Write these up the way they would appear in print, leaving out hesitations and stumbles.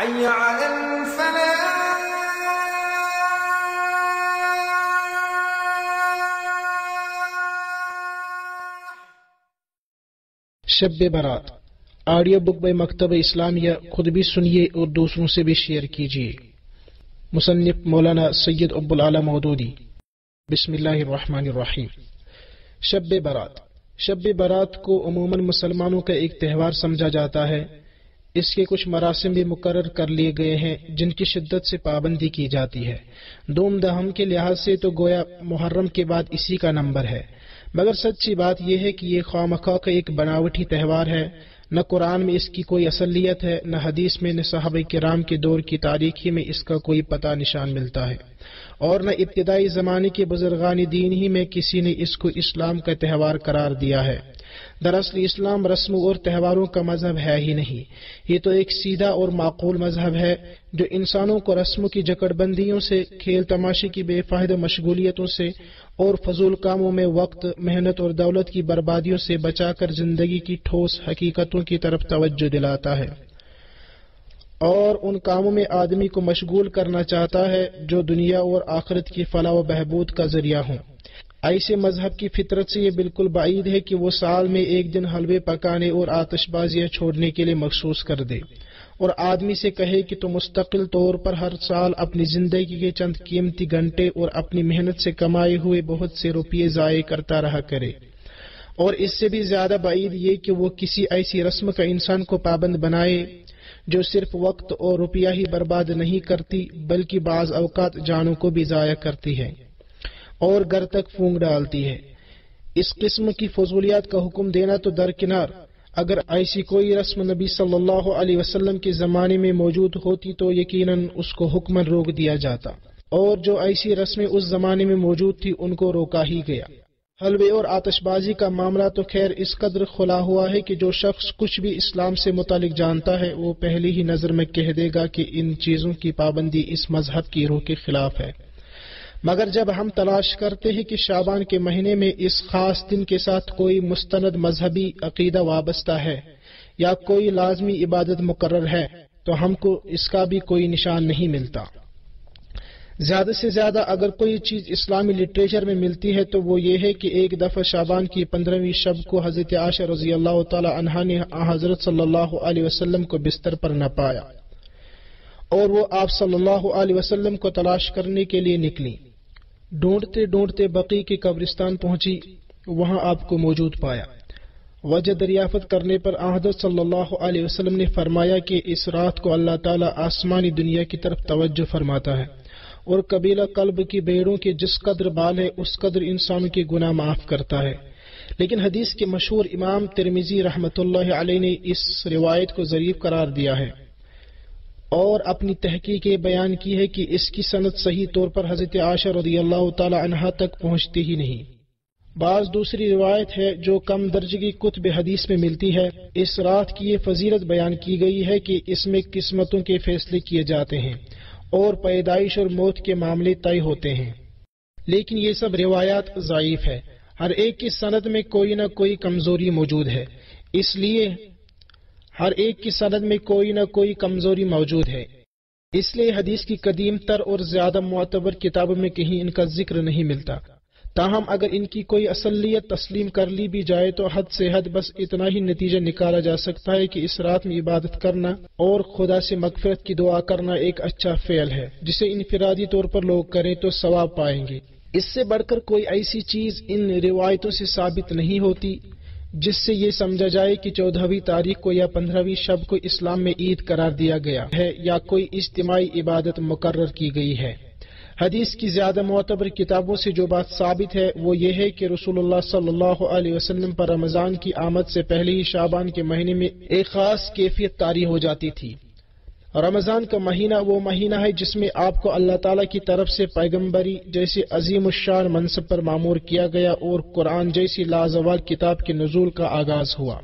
حي على الفلاح. Shab Barat audio book by مکتبہ اسلامیہ. خود بھی سنیے اور دوسروں سے بھی شیئر کیجیے. مصنف مولانا سید ابو العلا مودودی. بسم اللہ الرحمن الرحیم. شب برات. شب برات کو عموماً مسلمانوں کا ایک تہوار سمجھا جاتا ہے. اس کے کچھ مراسم بھی مقرر کر لیے گئے ہیں جن کی شدت سے پابندی کی جاتی ہے. دوم دہم کے لحاظ سے تو گویا محرم کے بعد اسی کا نمبر ہے، مگر سچی بات یہ ہے کہ یہ خواہ مخواہ کا ایک بناوٹی تہوار ہے. نہ قرآن میں اس کی کوئی اصلیت ہے، نہ حدیث میں، نہ صحابہ کرام کے دور کی تاریخی میں اس کا کوئی پتہ نشان ملتا ہے، اور نہ ابتدائی زمانے کے بزرگان دین ہی میں کسی نے اس کو اسلام کا تہوار قرار دیا ہے. دراصل اسلام رسموں اور تہواروں کا مذہب ہے ہی نہیں. یہ تو ایک سیدھا اور معقول مذہب ہے جو انسانوں کو رسموں کی جکڑ بندیوں سے، کھیل تماشے کی بے فائدہ مشغولیتوں سے اور فضول کاموں میں وقت، محنت اور دولت کی بربادیوں سے بچا کر زندگی کی ٹھوس حقیقتوں کی طرف توجہ دلاتا ہے، اور ان کاموں میں آدمی کو مشغول کرنا چاہتا ہے جو دنیا اور آخرت کی فلاح و بہبود کا ذریعہ ہوں. ایسے مذہب کی فطرت سے یہ بالکل بعید ہے کہ وہ سال میں ایک دن حلوے پکانے اور آتش بازیاں چھوڑنے کے لیے مخصوص کر دے اور آدمی سے کہے کہ تو مستقل طور پر ہر سال اپنی زندگی کے چند قیمتی گھنٹے اور اپنی محنت سے کمائے ہوئے بہت سے روپیے ضائع کرتا رہا کرے. اور اس سے بھی زیادہ بعید یہ کہ وہ کسی ایسی رسم کا انسان کو پابند بنائے جو صرف وقت اور روپیہ ہی برباد نہیں کرتی بلکہ بعض اوقات جانوں کو بھی ضائع کرتی ہے اور گھر تک پھونک ڈالتی ہے. اس قسم کی فضولیات کا حکم دینا تو درکنار، اگر ایسی کوئی رسم نبی صلی اللہ علیہ وسلم کے زمانے میں موجود ہوتی تو یقیناً اس کو حکماً روک دیا جاتا، اور جو ایسی رسمیں اس زمانے میں موجود تھی ان کو روکا ہی گیا. حلوے اور آتش بازی کا معاملہ تو خیر اس قدر کھلا ہوا ہے کہ جو شخص کچھ بھی اسلام سے متعلق جانتا ہے وہ پہلی ہی نظر میں کہہ دے گا کہ ان چیزوں کی پابندی اس مذہب کی روح کے خلاف ہے. مگر جب ہم تلاش کرتے ہیں کہ شعبان کے مہینے میں اس خاص دن کے ساتھ کوئی مستند مذہبی عقیدہ وابستہ ہے یا کوئی لازمی عبادت مقرر ہے تو ہم کو اس کا بھی کوئی نشان نہیں ملتا. زیادہ سے زیادہ اگر کوئی چیز اسلامی لٹریچر میں ملتی ہے تو وہ یہ ہے کہ ایک دفعہ شعبان کی 15ویں شب کو حضرت عائشہ رضی اللہ تعالی عنہا نے حضرت صلی اللہ علیہ وسلم کو بستر پر نہ پایا اور وہ آپ صلی اللہ علیہ وسلم کو تلاش کرنے کے لیے نکلی. ڈھونڈتے ڈھونڈتے بقیع کے قبرستان پہنچی، وہاں آپ کو موجود پایا. وجہ دریافت کرنے پر حضرت صلی اللہ علیہ وسلم نے فرمایا کہ اس رات کو اللہ تعالیٰ آسمانی دنیا کی طرف توجہ فرماتا ہے اور قبیلہ قلب کی بھیڑوں کے جس قدر بال ہے اس قدر انسانوں کے گناہ معاف کرتا ہے. لیکن حدیث کے مشہور امام ترمذی رحمۃ اللہ علیہ نے اس روایت کو ضعیف قرار دیا ہے اور اپنی تحقیق بیان کی ہے کہ اس کی سند صحیح طور پر حضرت عائشہ رضی اللہ تعالی عنہا تک پہنچتی ہی نہیں. بعض دوسری روایت ہے جو کم درجے کتب حدیث میں ملتی ہے. اس رات کی یہ فضیلت بیان کی گئی ہے کہ اس میں قسمتوں کے فیصلے کیے جاتے ہیں اور پیدائش اور موت کے معاملے طے ہوتے ہیں. لیکن یہ سب روایات ضعیف ہے، ہر ایک کی سند میں کوئی نہ کوئی کمزوری موجود ہے. اس لیے حدیث کی قدیم تر اور زیادہ معتبر کتابوں میں کہیں ان کا ذکر نہیں ملتا. تاہم اگر ان کی کوئی اصلیت تسلیم کر لی بھی جائے تو حد سے حد بس اتنا ہی نتیجہ نکالا جا سکتا ہے کہ اس رات میں عبادت کرنا اور خدا سے مغفرت کی دعا کرنا ایک اچھا فعل ہے جسے انفرادی طور پر لوگ کریں تو ثواب پائیں گے. اس سے بڑھ کر کوئی ایسی چیز ان روایتوں سے ثابت نہیں ہوتی جس سے یہ سمجھا جائے کہ 14ویں تاریخ کو یا 15ویں شب کو اسلام میں عید قرار دیا گیا ہے یا کوئی اجتماعی عبادت مقرر کی گئی ہے. حدیث کی زیادہ معتبر کتابوں سے جو بات ثابت ہے وہ یہ ہے کہ رسول اللہ صلی اللہ علیہ وسلم پر رمضان کی آمد سے پہلے ہی شعبان کے مہینے میں ایک خاص کیفیت طاری ہو جاتی تھی. رمضان کا مہینہ وہ مہینہ ہے جس میں آپ کو اللہ تعالیٰ کی طرف سے پیغمبری جیسے عظیم الشان منصب پر مامور کیا گیا اور قرآن جیسی لازوال کتاب کے نزول کا آغاز ہوا.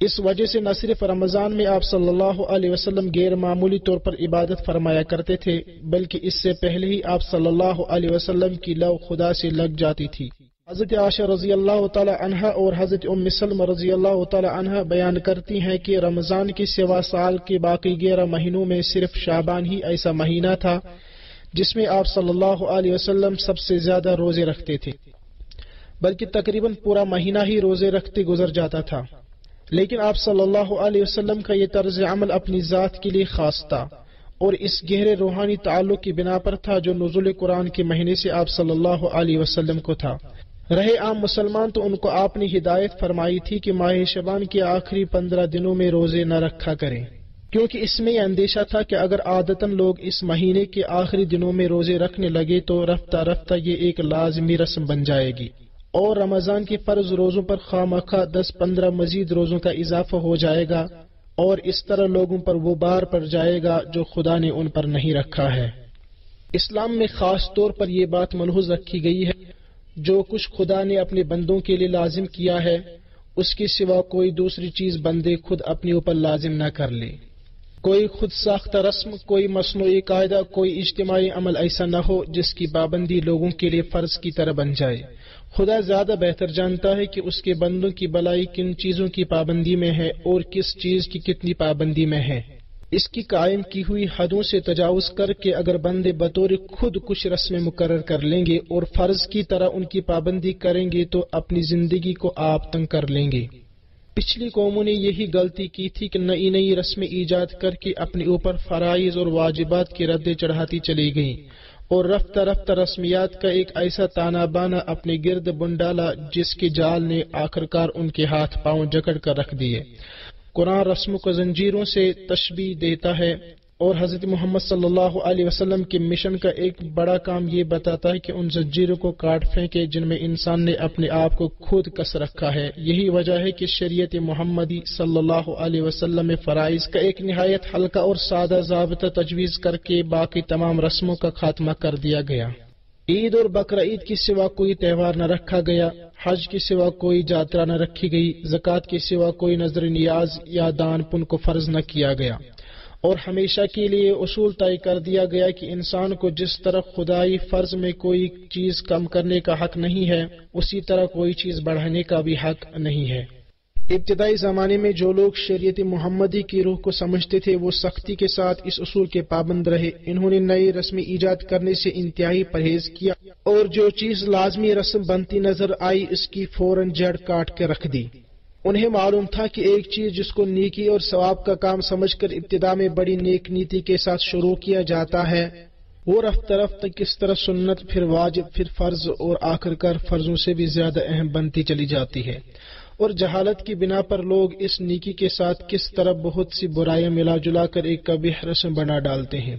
اس وجہ سے نہ صرف رمضان میں آپ صلی اللہ علیہ وسلم غیر معمولی طور پر عبادت فرمایا کرتے تھے بلکہ اس سے پہلے ہی آپ صلی اللہ علیہ وسلم کی لو خدا سے لگ جاتی تھی. حضرت عائشہ رضی اللہ تعالی عنہا اور حضرت ام سلمہ رضی اللہ تعالی عنہا بیان کرتی ہیں کہ رمضان کے سوا سال کے باقی 11 مہینوں میں صرف شعبان ہی ایسا مہینہ تھا جس میں آپ صلی اللہ علیہ وسلم سب سے زیادہ روزے رکھتے تھے، بلکہ تقریباً پورا مہینہ ہی روزے رکھتے گزر جاتا تھا۔ لیکن آپ صلی اللہ علیہ وسلم کا یہ طرز عمل اپنی ذات کے لیے خاص تھا اور اس گہرے روحانی تعلق کی بنا پر تھا جو نزول قرآن کے مہینے سے آپ صلی اللہ علیہ وسلم کو تھا۔ رہے عام مسلمان تو ان کو آپ نے ہدایت فرمائی تھی کہ ماہ شعبان کے آخری 15 دنوں میں روزے نہ رکھا کریں، کیونکہ اس میں یہ اندیشہ تھا کہ اگر عادتاً لوگ اس مہینے کے آخری دنوں میں روزے رکھنے لگے تو رفتہ رفتہ یہ ایک لازمی رسم بن جائے گی اور رمضان کے فرض روزوں پر خواہ 10-15 مزید روزوں کا اضافہ ہو جائے گا اور اس طرح لوگوں پر وہ بار پڑ جائے گا جو خدا نے ان پر نہیں رکھا ہے۔ اسلام میں خاص طور پر یہ بات ملحوظ رکھی گئی ہے جو کچھ خدا نے اپنے بندوں کے لیے لازم کیا ہے اس کے سوا کوئی دوسری چیز بندے خود اپنے اوپر لازم نہ کر لے۔ کوئی خود ساختہ رسم، کوئی مصنوعی قاعدہ، کوئی اجتماعی عمل ایسا نہ ہو جس کی پابندی لوگوں کے لیے فرض کی طرح بن جائے۔ خدا زیادہ بہتر جانتا ہے کہ اس کے بندوں کی بھلائی کن چیزوں کی پابندی میں ہے اور کس چیز کی کتنی پابندی میں ہے۔ اس کی قائم کی ہوئی حدوں سے تجاوز کر کے اگر بندے بطور خود کچھ رسمیں مقرر کر لیں گے اور فرض کی طرح ان کی پابندی کریں گے تو اپنی زندگی کو آپ تنگ کر لیں گے۔ پچھلی قوموں نے یہی غلطی کی تھی کہ نئی نئی رسمیں ایجاد کر کے اپنے اوپر فرائض اور واجبات کی ردیں چڑھاتی چلی گئیں اور رفتہ رفتہ رسمیات کا ایک ایسا تانا بانا اپنے گرد بن ڈالا جس کے جال نے آخرکار ان کے ہاتھ پاؤں جکڑ کر رکھ دیے۔ قرآن رسموں کو زنجیروں سے تشبیہ دیتا ہے اور حضرت محمد صلی اللہ علیہ وسلم کے مشن کا ایک بڑا کام یہ بتاتا ہے کہ ان زنجیروں کو کاٹ پھینکے جن میں انسان نے اپنے آپ کو خود کس رکھا ہے۔ یہی وجہ ہے کہ شریعت محمدی صلی اللہ علیہ وسلم میں فرائض کا ایک نہایت ہلکا اور سادہ ضابطہ تجویز کر کے باقی تمام رسموں کا خاتمہ کر دیا گیا۔ عید اور بقرعید کے سوا کوئی تہوار نہ رکھا گیا، حج کے سوا کوئی جاترا نہ رکھی گئی، زکوٰۃ کے سوا کوئی نذر نیاز یا دان پن کو فرض نہ کیا گیا، اور ہمیشہ کے لیے اصول طے کر دیا گیا کہ انسان کو جس طرح خدائی فرض میں کوئی چیز کم کرنے کا حق نہیں ہے اسی طرح کوئی چیز بڑھانے کا بھی حق نہیں ہے۔ ابتدائی زمانے میں جو لوگ شریعت محمدی کی روح کو سمجھتے تھے وہ سختی کے ساتھ اس اصول کے پابند رہے۔ انہوں نے نئی رسمیں ایجاد کرنے سے انتہائی پرہیز کیا اور جو چیز لازمی رسم بنتی نظر آئی اس کی فوراً جڑ کاٹ کے رکھ دی۔ انہیں معلوم تھا کہ ایک چیز جس کو نیکی اور ثواب کا کام سمجھ کر ابتدا میں بڑی نیک نیتی کے ساتھ شروع کیا جاتا ہے وہ رفتہ رفتہ کس طرح سنت، پھر واجب، پھر فرض اور آخرکار فرضوں سے بھی زیادہ اہم بنتی چلی جاتی ہے، اور جہالت کی بنا پر لوگ اس نیکی کے ساتھ کس طرح بہت سی برائیاں ملا جلا کر ایک قبیح رسم بنا ڈالتے ہیں،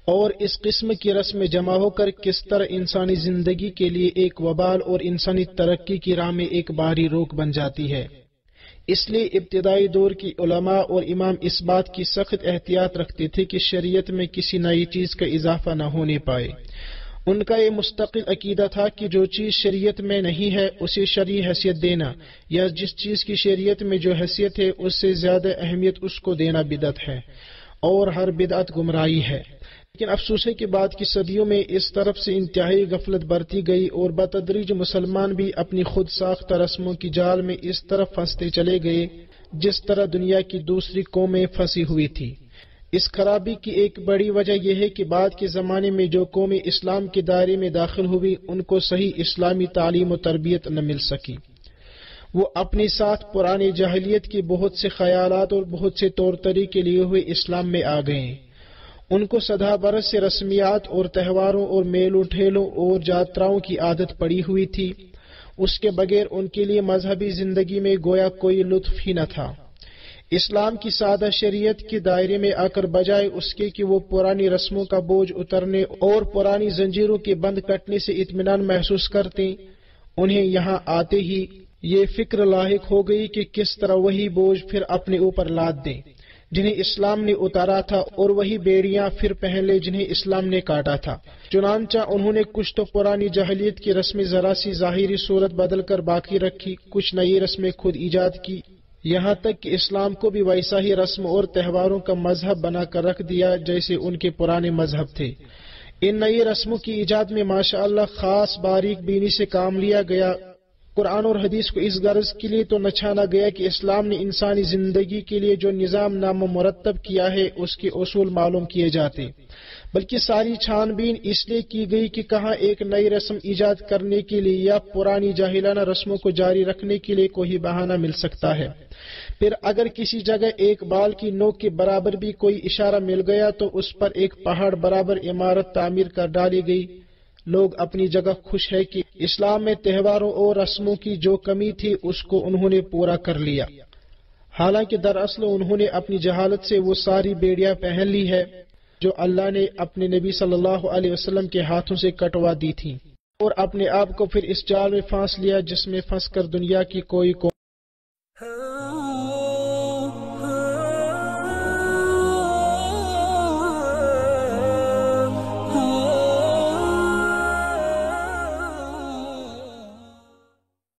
اور اس قسم کی رسم جمع ہو کر کس طرح انسانی زندگی کے لیے ایک وبال اور انسانی ترقی کی راہ میں ایک بھاری روک بن جاتی ہے۔ اس لیے ابتدائی دور کی علماء اور امام اس بات کی سخت احتیاط رکھتے تھے کہ شریعت میں کسی نئی چیز کا اضافہ نہ ہونے پائے۔ ان کا یہ مستقل عقیدہ تھا کہ جو چیز شریعت میں نہیں ہے اسے شرعی حیثیت دینا، یا جس چیز کی شریعت میں جو حیثیت ہے اس سے زیادہ اہمیت اس کو دینا بدعت ہے، اور ہر بدعت گمراہی ہے۔ لیکن افسوس ہے کہ بعد کی صدیوں میں اس طرف سے انتہائی غفلت برتی گئی اور بتدریج مسلمان بھی اپنی خود ساختہ رسموں کی جال میں اس طرف پھنستے چلے گئے جس طرح دنیا کی دوسری قومیں پھنسی ہوئی تھی۔ اس خرابی کی ایک بڑی وجہ یہ ہے کہ بعد کے زمانے میں جو قومیں اسلام کے دائرے میں داخل ہوئی ان کو صحیح اسلامی تعلیم و تربیت نہ مل سکی۔ وہ اپنے ساتھ پرانے جاہلیت کے بہت سے خیالات اور بہت سے طور طریقے لیے ہوئے اسلام میں آ گئے۔ ان کو سدھا برس سے رسمیات اور تہواروں اور میلوں ٹھیلوں اور جاتراؤں کی عادت پڑی ہوئی تھی، اس کے بغیر ان کے لیے مذہبی زندگی میں گویا کوئی لطف ہی نہ تھا۔ اسلام کی سادہ شریعت کے دائرے میں آ کر بجائے اس کے کہ وہ پرانی رسموں کا بوجھ اترنے اور پرانی زنجیروں کے بند کٹنے سے اطمینان محسوس کرتے، انہیں یہاں آتے ہی یہ فکر لاحق ہو گئی کہ کس طرح وہی بوجھ پھر اپنے اوپر لاد دیں جنہیں اسلام نے اتارا تھا، اور وہی بیڑیاں پھر پہن لے جنہیں اسلام نے کاٹا تھا۔ چنانچہ انہوں نے کچھ تو پرانی جاہلیت کی رسمیں ذرا سی ظاہری صورت بدل کر باقی رکھی، کچھ نئی رسمیں خود ایجاد کی، یہاں تک کہ اسلام کو بھی ویسا ہی رسم اور تہواروں کا مذہب بنا کر رکھ دیا جیسے ان کے پرانے مذہب تھے۔ ان نئی رسموں کی ایجاد میں ماشاءاللہ خاص باریک بینی سے کام لیا گیا۔ قرآن اور حدیث کو اس غرض کے لیے تو نہ چھانا گیا کہ اسلام نے انسانی زندگی کے لیے جو نظام نام و مرتب کیا ہے اس کے اصول معلوم کیے جاتے، بلکہ ساری چھان بین اس لیے کی گئی کہ کہاں ایک نئی رسم ایجاد کرنے کے لیے یا پرانی جاہلانہ رسموں کو جاری رکھنے کے لیے کوئی بہانہ مل سکتا ہے۔ پھر اگر کسی جگہ ایک بال کی نوک کے برابر بھی کوئی اشارہ مل گیا تو اس پر ایک پہاڑ برابر عمارت تعمیر کر ڈالی گئی۔ لوگ اپنی جگہ خوش ہے کہ اسلام میں تہواروں اور رسموں کی جو کمی تھی اس کو انہوں نے پورا کر لیا، حالانکہ دراصل انہوں نے اپنی جہالت سے وہ ساری بیڑیاں پہن لی ہے جو اللہ نے اپنے نبی صلی اللہ علیہ وسلم کے ہاتھوں سے کٹوا دی تھیں، اور اپنے آپ کو پھر اس جال میں پھانس لیا جس میں پھنس کر دنیا کی کوئی